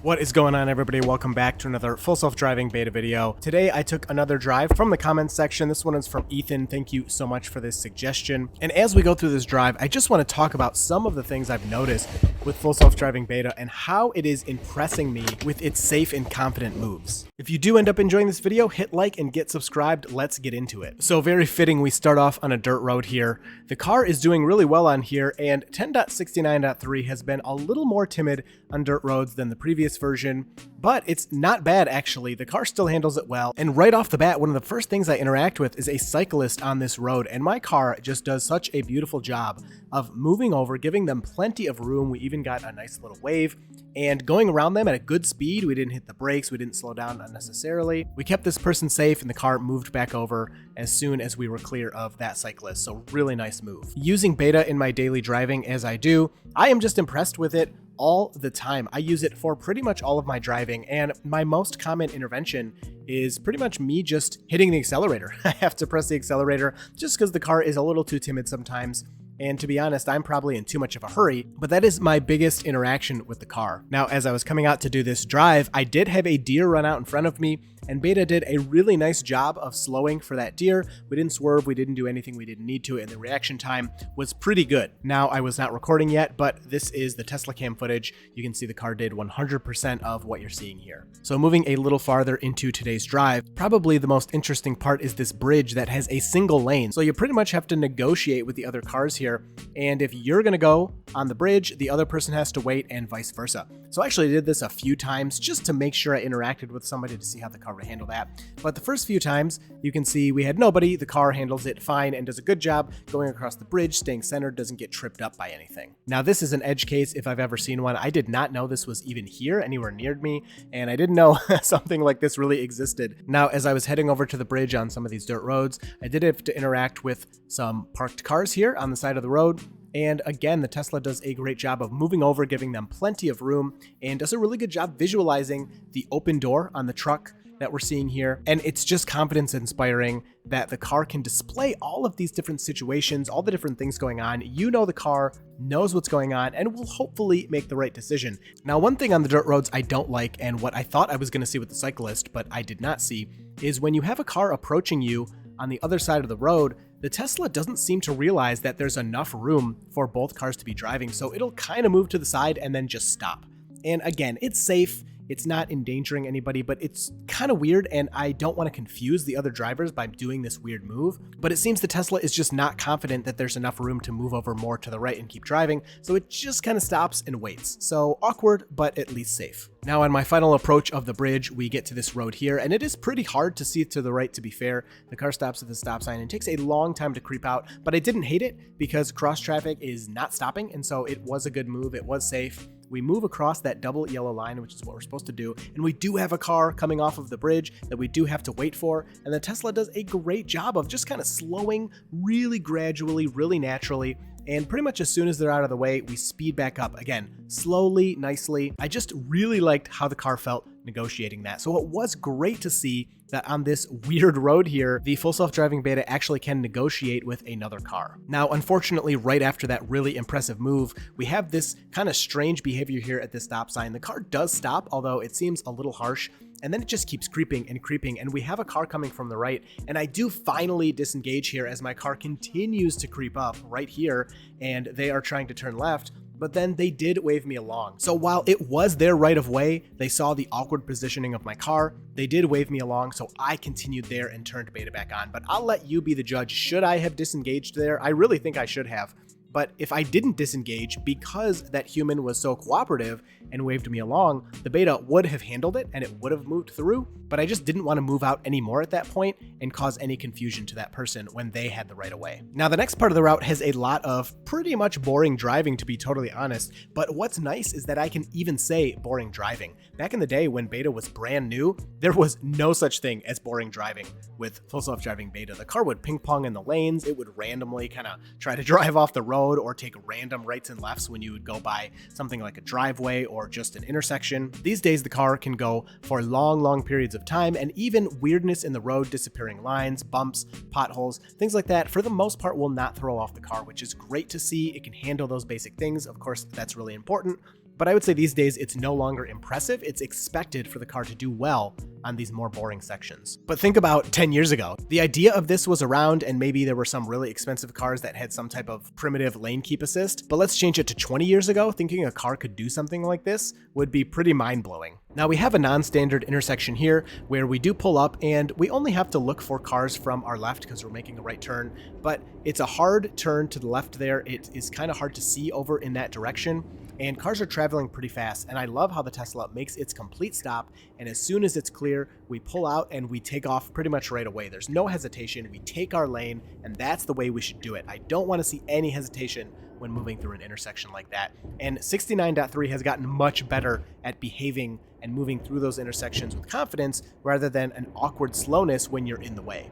What is going on, everybody? Welcome back to another full self-driving beta video. Today I took another drive from the comments section. This one is from Ethan. Thank you so much for this suggestion. And as we go through this drive, I just want to talk about some of the things I've noticed with full self-driving beta and how it is impressing me with its safe and confident moves. If you do end up enjoying this video, hit like and get subscribed. Let's get into it. So very fitting, we start off on a dirt road here. The car is doing really well on here, and 10.69.3 has been a little more timid on dirt roads than the previous version, but it's not bad actually. The car still handles it well, and right off the bat, one of the first things I interact with is a cyclist on this road, and my car just does such a beautiful job of moving over, giving them plenty of room. We even got a nice little wave and going around them at a good speed. We didn't hit the brakes, we didn't slow down unnecessarily. We kept this person safe, and the car moved back over as soon as we were clear of that cyclist, so really nice move. Using beta in my daily driving as I do, I am just impressed with it all the time. I use it for pretty much all of my driving, and my most common intervention is pretty much me just hitting the accelerator. I have to press the accelerator just because the car is a little too timid sometimes. And to be honest, I'm probably in too much of a hurry, but that is my biggest interaction with the car. Now, as I was coming out to do this drive, I did have a deer run out in front of me, and beta did a really nice job of slowing for that deer. We didn't swerve, we didn't do anything we didn't need to, and the reaction time was pretty good. Now, I was not recording yet, but this is the Tesla cam footage. You can see the car did 100% of what you're seeing here. So moving a little farther into today's drive, probably the most interesting part is this bridge that has a single lane. So you pretty much have to negotiate with the other cars here, and if you're gonna go on the bridge, the other person has to wait, and vice versa. So I actually did this a few times just to make sure I interacted with somebody to see how the car would handle that. But the first few times, you can see we had nobody. The car handles it fine and does a good job going across the bridge, staying centered, doesn't get tripped up by anything. Now, this is an edge case if I've ever seen one. I did not know this was even here anywhere near me, and I didn't know something like this really existed. Now, as I was heading over to the bridge on some of these dirt roads, I did have to interact with some parked cars here on the side of the road. And again, the Tesla does a great job of moving over, giving them plenty of room, and does a really good job visualizing the open door on the truck that we're seeing here. And it's just confidence inspiring that the car can display all of these different situations, all the different things going on. You know, the car knows what's going on and will hopefully make the right decision. Now, one thing on the dirt roads I don't like, and what I thought I was going to see with the cyclist, but I did not see, is when you have a car approaching you on the other side of the road, the Tesla doesn't seem to realize that there's enough room for both cars to be driving, so it'll kind of move to the side and then just stop. And again, it's safe. It's not endangering anybody, but it's kind of weird, and I don't want to confuse the other drivers by doing this weird move. But it seems the Tesla is just not confident that there's enough room to move over more to the right and keep driving, so it just kind of stops and waits. So awkward, but at least safe. Now, on my final approach of the bridge, we get to this road here, and it is pretty hard to see to the right, to be fair. The car stops at the stop sign and takes a long time to creep out, but I didn't hate it because cross traffic is not stopping, and so it was a good move. It was safe. We move across that double yellow line, which is what we're supposed to do, and we do have a car coming off of the bridge that we do have to wait for, and the Tesla does a great job of just kind of slowing really gradually, really naturally, and pretty much as soon as they're out of the way, we speed back up. Again, slowly, nicely. I just really liked how the car felt negotiating that. So it was great to see that on this weird road here, the full self-driving beta actually can negotiate with another car. Now, unfortunately, right after that really impressive move, we have this kind of strange behavior here at this stop sign. The car does stop, although it seems a little harsh, and then it just keeps creeping and creeping, and we have a car coming from the right, and I do finally disengage here as my car continues to creep up right here, and they are trying to turn left, but then they did wave me along. So while it was their right of way, they saw the awkward positioning of my car, they did wave me along, so I continued there and turned beta back on. But I'll let you be the judge. Should I have disengaged there? I really think I should have. But if I didn't disengage because that human was so cooperative and waved me along, the beta would have handled it and it would have moved through, but I just didn't want to move out anymore at that point and cause any confusion to that person when they had the right of way. Now, the next part of the route has a lot of pretty much boring driving, to be totally honest, but what's nice is that I can even say boring driving. Back in the day when beta was brand new, there was no such thing as boring driving with full self-driving beta. The car would ping pong in the lanes, it would randomly kind of try to drive off the road or take random rights and lefts when you would go by something like a driveway or just an intersection. These days, the car can go for long periods of time, and even weirdness in the road, disappearing lines, bumps, potholes, things like that, for the most part, will not throw off the car, which is great to see. It can handle those basic things. Of course, that's really important. But I would say these days it's no longer impressive. It's expected for the car to do well on these more boring sections. But think about 10 years ago. The idea of this was around, and maybe there were some really expensive cars that had some type of primitive lane keep assist. But let's change it to 20 years ago. Thinking a car could do something like this would be pretty mind-blowing. Now we have a non-standard intersection here where we do pull up and we only have to look for cars from our left because we're making a right turn, but it's a hard turn to the left there. It is kind of hard to see over in that direction, and cars are traveling pretty fast, and I love how the Tesla makes its complete stop, and as soon as it's clear, we pull out and we take off pretty much right away. There's no hesitation. We take our lane, and that's the way we should do it. I don't want to see any hesitation when moving through an intersection like that. And 69.3 has gotten much better at behaving and moving through those intersections with confidence rather than an awkward slowness when you're in the way.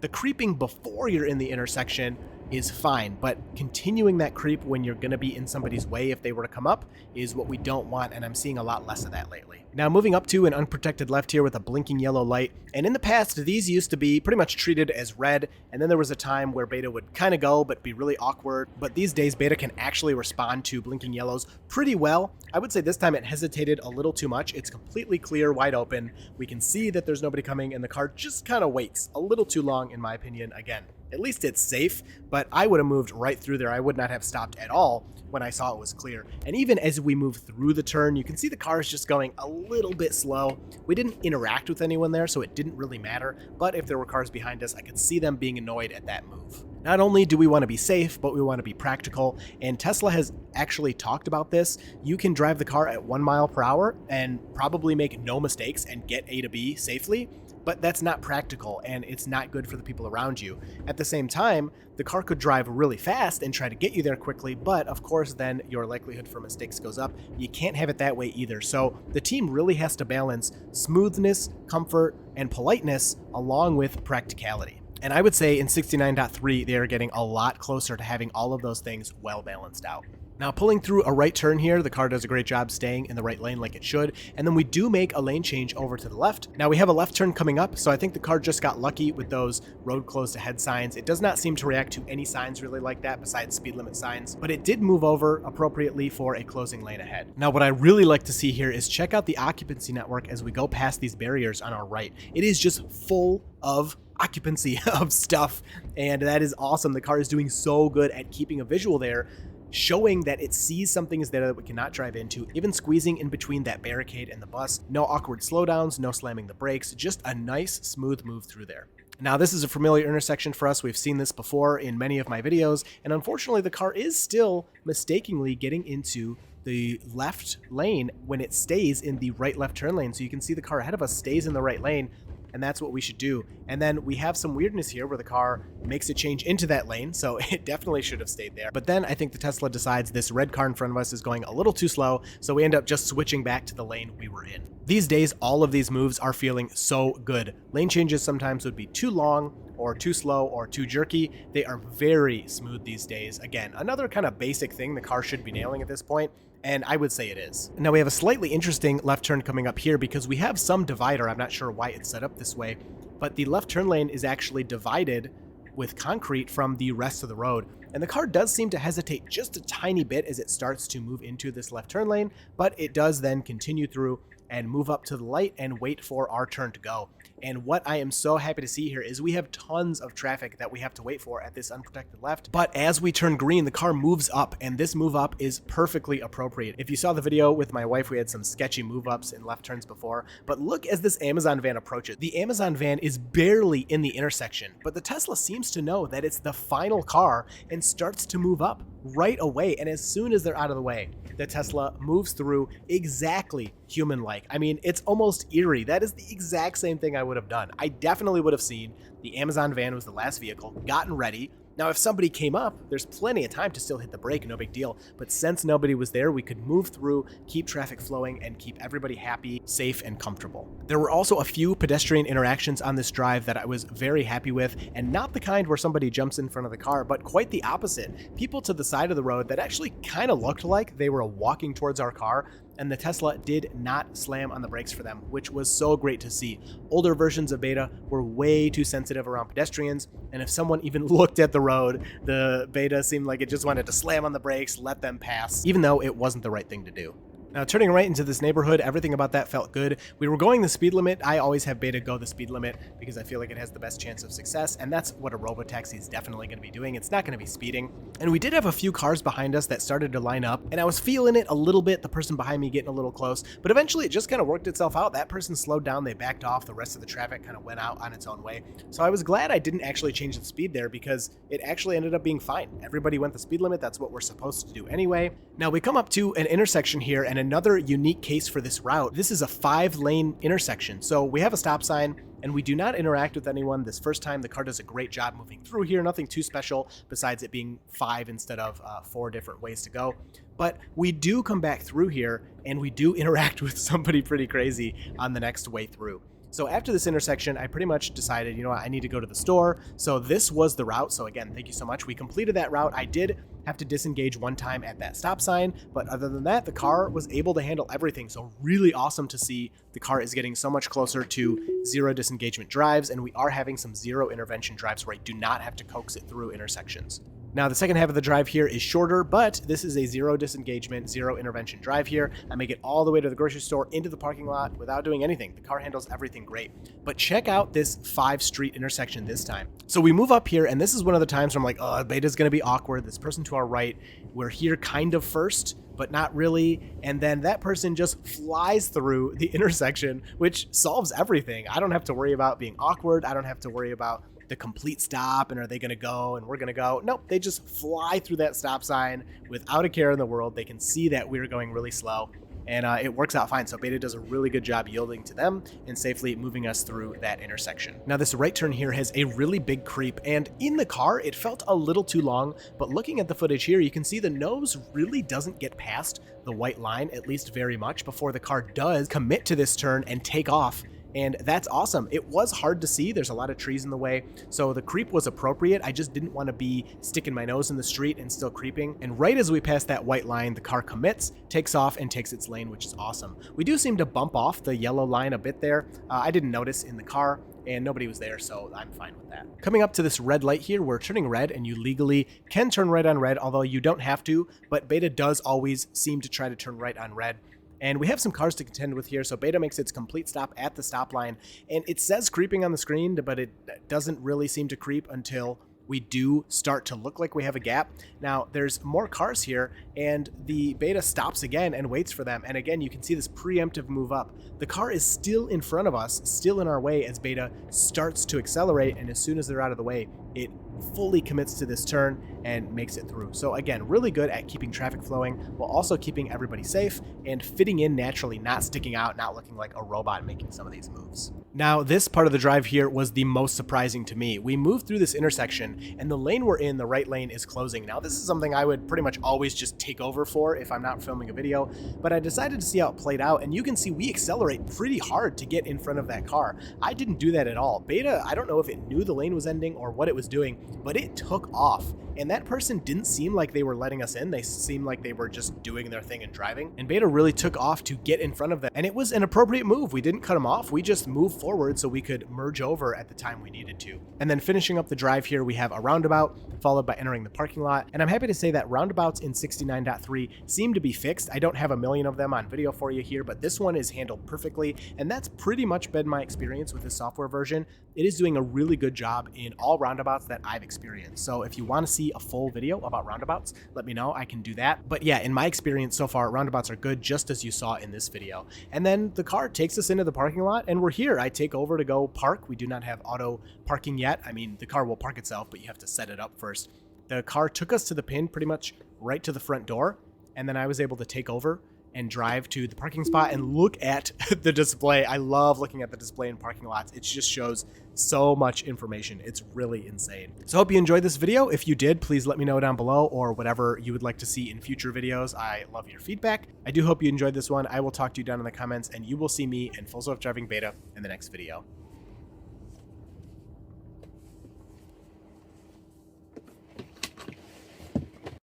The creeping before you're in the intersection is fine, but continuing that creep when you're going to be in somebody's way if they were to come up is what we don't want, and I'm seeing a lot less of that lately. Now moving up to an unprotected left here with a blinking yellow light, and in the past these used to be pretty much treated as red, and then there was a time where Beta would kind of go but be really awkward, but these days Beta can actually respond to blinking yellows pretty well. I would say this time it hesitated a little too much. It's completely clear, wide open. We can see that there's nobody coming, and the car just kind of waits a little too long in my opinion. Again, at least it's safe, but I would have moved right through there. I would not have stopped at all when I saw it was clear. And even as we move through the turn, you can see the car is just going a little bit slow. We didn't interact with anyone there, so it didn't really matter. But if there were cars behind us, I could see them being annoyed at that move. Not only do we want to be safe, but we want to be practical, and Tesla has actually talked about this. You can drive the car at 1 mile per hour and probably make no mistakes and get A to B safely, but that's not practical, and it's not good for the people around you. At the same time, the car could drive really fast and try to get you there quickly, but of course then your likelihood for mistakes goes up. You can't have it that way either. So the team really has to balance smoothness, comfort, and politeness along with practicality. And I would say in 69.3, they are getting a lot closer to having all of those things well balanced out. Now pulling through a right turn here, the car does a great job staying in the right lane like it should, and then we do make a lane change over to the left. Now we have a left turn coming up, so I think the car just got lucky with those road closed ahead signs. It does not seem to react to any signs really like that besides speed limit signs, but it did move over appropriately for a closing lane ahead. Now what I really like to see here is check out the occupancy network as we go past these barriers on our right. It is just full of occupancy of stuff, and that is awesome. The car is doing so good at keeping a visual there, showing that it sees something is there that we cannot drive into, even squeezing in between that barricade and the bus. No awkward slowdowns, no slamming the brakes, just a nice smooth move through there. Now this is a familiar intersection for us. We've seen this before in many of my videos, and unfortunately the car is still mistakenly getting into the left lane when it stays in the right-left turn lane. So you can see the car ahead of us stays in the right lane, and that's what we should do. And then we have some weirdness here where the car makes a change into that lane, so it definitely should have stayed there. But then I think the Tesla decides this red car in front of us is going a little too slow, so we end up just switching back to the lane we were in. These days, all of these moves are feeling so good. Lane changes sometimes would be too long, or too slow, or too jerky. They are very smooth these days. Again, another kind of basic thing the car should be nailing at this point, and I would say it is. Now we have a slightly interesting left turn coming up here because we have some divider. I'm not sure why it's set up this way, but the left turn lane is actually divided with concrete from the rest of the road. And the car does seem to hesitate just a tiny bit as it starts to move into this left turn lane, but it does then continue through and move up to the light and wait for our turn to go. And what I am so happy to see here is we have tons of traffic that we have to wait for at this unprotected left. But as we turn green, the car moves up, and this move up is perfectly appropriate. If you saw the video with my wife, we had some sketchy move ups in left turns before, but look as this Amazon van approaches. The Amazon van is barely in the intersection, but the Tesla seems to know that it's the final car and starts to move up right away. And as soon as they're out of the way, the Tesla moves through exactly human-like. I mean, it's almost eerie. That is the exact same thing I would have done. I definitely would have seen the Amazon van was the last vehicle, gotten ready. Now, if somebody came up, there's plenty of time to still hit the brake, no big deal. But since nobody was there, we could move through, keep traffic flowing, and keep everybody happy, safe, and comfortable. There were also a few pedestrian interactions on this drive that I was very happy with, and not the kind where somebody jumps in front of the car, but quite the opposite. People to the side of the road that actually kind of looked like they were walking towards our car, and the Tesla did not slam on the brakes for them, which was so great to see. Older versions of Beta were way too sensitive around pedestrians, and if someone even looked at the road, the Beta seemed like it just wanted to slam on the brakes, let them pass, even though it wasn't the right thing to do. Now, turning right into this neighborhood, everything about that felt good. We were going the speed limit. I always have Beta go the speed limit because I feel like it has the best chance of success, and that's what a robotaxi is definitely going to be doing. It's not going to be speeding. And we did have a few cars behind us that started to line up, and I was feeling it a little bit, the person behind me getting a little close, but eventually it just kind of worked itself out. That person slowed down, they backed off, the rest of the traffic kind of went out on its own way. So I was glad I didn't actually change the speed there because it actually ended up being fine. Everybody went the speed limit. That's what we're supposed to do anyway. Now we come up to an intersection here, and another unique case for this route. This is a 5-lane intersection. So we have a stop sign and we do not interact with anyone this first time. The car does a great job moving through here. Nothing too special besides it being 5 instead of 4 different ways to go. But we do come back through here and we do interact with somebody pretty crazy on the next way through. So after this intersection, I pretty much decided, you know what, I need to go to the store. So this was the route. So again, thank you so much. We completed that route. I did have to disengage one time at that stop sign, but other than that, the car was able to handle everything. So really awesome to see the car is getting so much closer to 0 disengagement drives, and we are having some 0 intervention drives where I do not have to coax it through intersections. Now, the second half of the drive here is shorter, but this is a 0 disengagement, 0 intervention drive here. I make it all the way to the grocery store, into the parking lot without doing anything. The car handles everything great. But check out this 5-street intersection this time. So we move up here, and this is one of the times where I'm like, oh, Beta's going to be awkward. This person to our right, we're here kind of first, but not really. And then that person just flies through the intersection, which solves everything. I don't have to worry about being awkward. I don't have to worry about the complete stop and are they going to go and we're going to go. Nope, they just fly through that stop sign without a care in the world. They can see that we're going really slow, and it works out fine. So Beta does a really good job yielding to them and safely moving us through that intersection. Now this right turn here has a really big creep, and in the car it felt a little too long, but looking at the footage here, you can see the nose really doesn't get past the white line, at least very much, before the car does commit to this turn and take off. And that's awesome. It was hard to see. There's a lot of trees in the way, so the creep was appropriate. I just didn't want to be sticking my nose in the street and still creeping. And right as we pass that white line, the car commits, takes off, and takes its lane, which is awesome. We do seem to bump off the yellow line a bit there. I didn't notice in the car, and nobody was there, so I'm fine with that. Coming up to this red light here, we're turning red, and you legally can turn right on red, although you don't have to, but Beta does always seem to try to turn right on red. And we have some cars to contend with here, so Beta makes its complete stop at the stop line. And it says creeping on the screen, but it doesn't really seem to creep until we do start to look like we have a gap. Now, there's more cars here, and the Beta stops again and waits for them. And again, you can see this preemptive move up. The car is still in front of us, still in our way as Beta starts to accelerate, and as soon as they're out of the way, it fully commits to this turn and makes it through. So again, really good at keeping traffic flowing while also keeping everybody safe and fitting in naturally, not sticking out, not looking like a robot making some of these moves. Now, this part of the drive here was the most surprising to me. We moved through this intersection and the lane we're in, the right lane, is closing. Now, this is something I would pretty much always just take over for if I'm not filming a video, but I decided to see how it played out, and you can see we accelerate pretty hard to get in front of that car. I didn't do that at all. Beta, I don't know if it knew the lane was ending or what it was doing, but it took off. And that person didn't seem like they were letting us in. They seemed like they were just doing their thing and driving. And Beta really took off to get in front of them. And it was an appropriate move. We didn't cut them off. We just moved forward so we could merge over at the time we needed to. And then finishing up the drive here, we have a roundabout followed by entering the parking lot. And I'm happy to say that roundabouts in 69.3 seem to be fixed. I don't have a million of them on video for you here, but this one is handled perfectly. And that's pretty much been my experience with this software version. It is doing a really good job in all roundabouts that I've experienced. So if you want to see a full video about roundabouts, let me know. I can do that. But yeah, in my experience so far, roundabouts are good, just as you saw in this video. And then the car takes us into the parking lot and we're here. I take over to go park. We do not have auto parking yet. I mean, the car will park itself, but you have to set it up first. The car took us to the pin pretty much right to the front door. And then I was able to take over and drive to the parking spot and look at the display. I love looking at the display in parking lots. It just shows so much information. It's really insane. So I hope you enjoyed this video. If you did, please let me know down below, or whatever you would like to see in future videos. I love your feedback. I do hope you enjoyed this one. I will talk to you down in the comments, and you will see me in Full Self Driving Beta in the next video.